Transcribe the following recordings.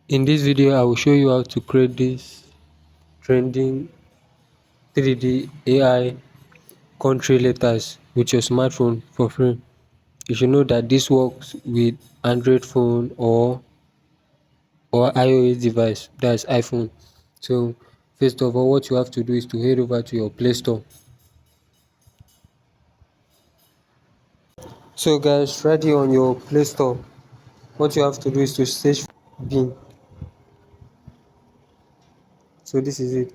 In this video, I will show you how to create this trending 3D AI country letters with your smartphone for free. You should know that this works with Android phone or iOS device, that's iPhone. So first of all, what you have to do is to head over to your Play Store. So guys, right here on your Play Store, what you have to do is to search Bin. So this is it.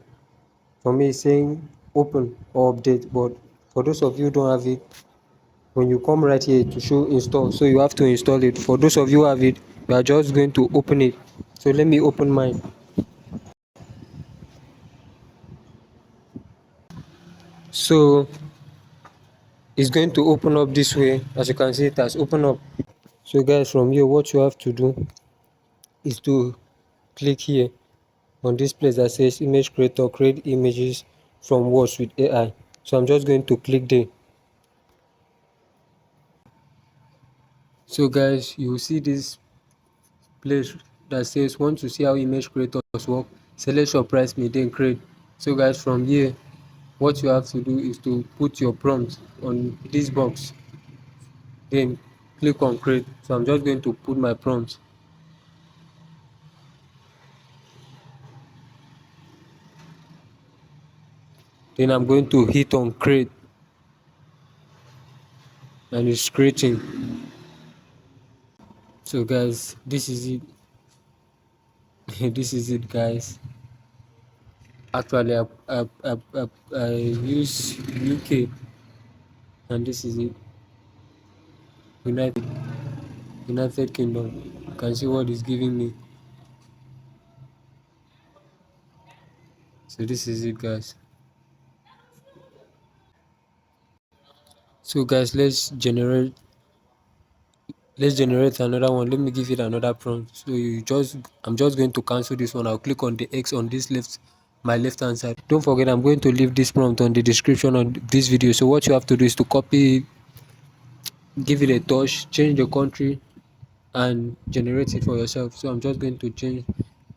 For me, it's saying open or update, but for those of you who don't have it, when you come right here to show install, so you have to install it. For those of you who have it, you are just going to open it. So let me open mine. So it's going to open up this way. As you can see, it has opened up. So guys, from here, what you have to do is to click here on this place that says image creator, create images from words with AI. So I'm just going to click there. So guys, you will see this place that says want to see how image creators work, select your price me then create. So guys, from here, what you have to do is to put your prompt on this box, then click on create. So I'm just going to put my prompt, then I'm going to hit on create, and it's creating. So guys, this is it. This is it guys. Actually I use UK, and this is it. United Kingdom. You can see what it's giving me. So this is it guys. So guys, let's generate another one. Let me give it another prompt. So I'm just going to cancel this one. I'll click on the X on this my left hand side. Don't forget, I'm going to leave this prompt on the description of this video. So what you have to do is to copy, give it a touch, change the country, and generate it for yourself. So I'm just going to change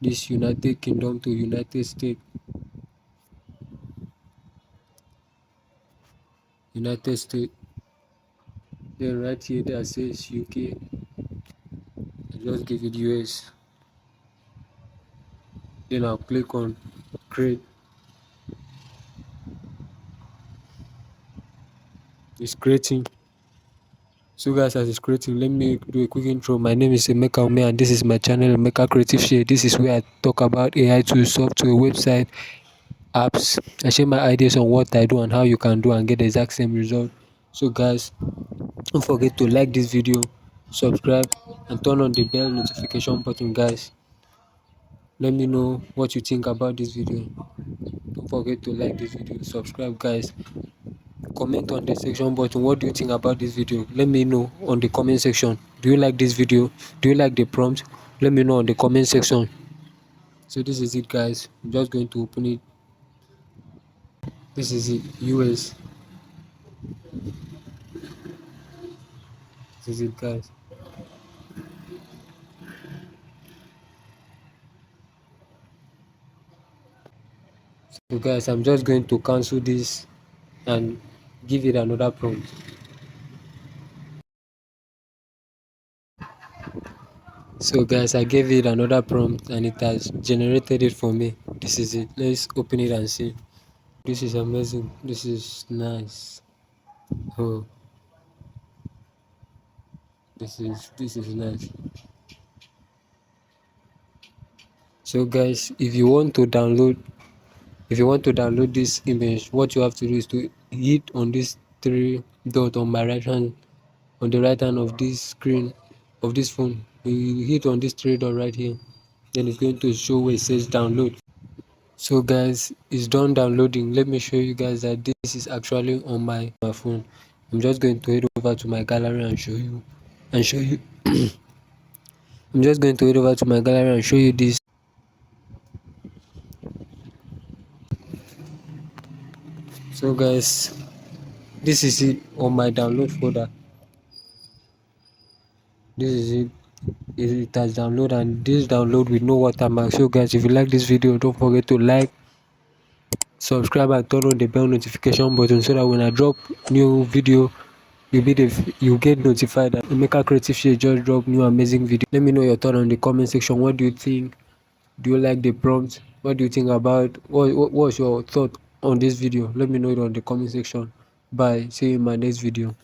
this United Kingdom to United States. United States. Then right here that says UK, I just give it US. Then I'll click on create. It's creating. So guys, as it's creating, let me do a quick intro. My name is Emeka Ome, and this is my channel, Emeka Creative Share. This is where I talk about AI tools, software, website, apps. I share my ideas on what I do and how you can do and get the exact same result. So guys, don't forget to like this video, subscribe, and turn on the bell notification button guys. Let me know what you think about this video. Don't forget to like this video, subscribe guys. Comment on the section button. What do you think about this video? Let me know on the comment section. Do you like this video? Do you like the prompt? Let me know on the comment section. So this is it guys. I'm just going to open it. This is it. US. This is it guys. So guys, I'm just going to cancel this and give it another prompt. So guys, I gave it another prompt and it has generated it for me. This is it. Let's open it and see. This is amazing. This is nice. Oh, this is nice. So guys, if you want to download this image, what you have to do is to hit on this three dot on my right hand, on the right hand of this screen of this phone. You hit on this three dot right here, then it's going to show where it says download. So guys, it's done downloading. Let me show you guys that this is actually on my phone. I'm just going to head over to my gallery and show you I'm just going to head over to my gallery and show you this. So guys, this is it on my download folder. This is it. it has downloaded, and this download with no watermark. So guys, if you like this video, don't forget to like, subscribe, and turn on the bell notification button so that when I drop new video, you get notified that Emeka Creative Shade just drop new amazing video. Let me know your thought on the comment section. What do you think? Do you like the prompt? What do you think about what was your thought on this video? Let me know it on the comment section. Bye. See you in my next video.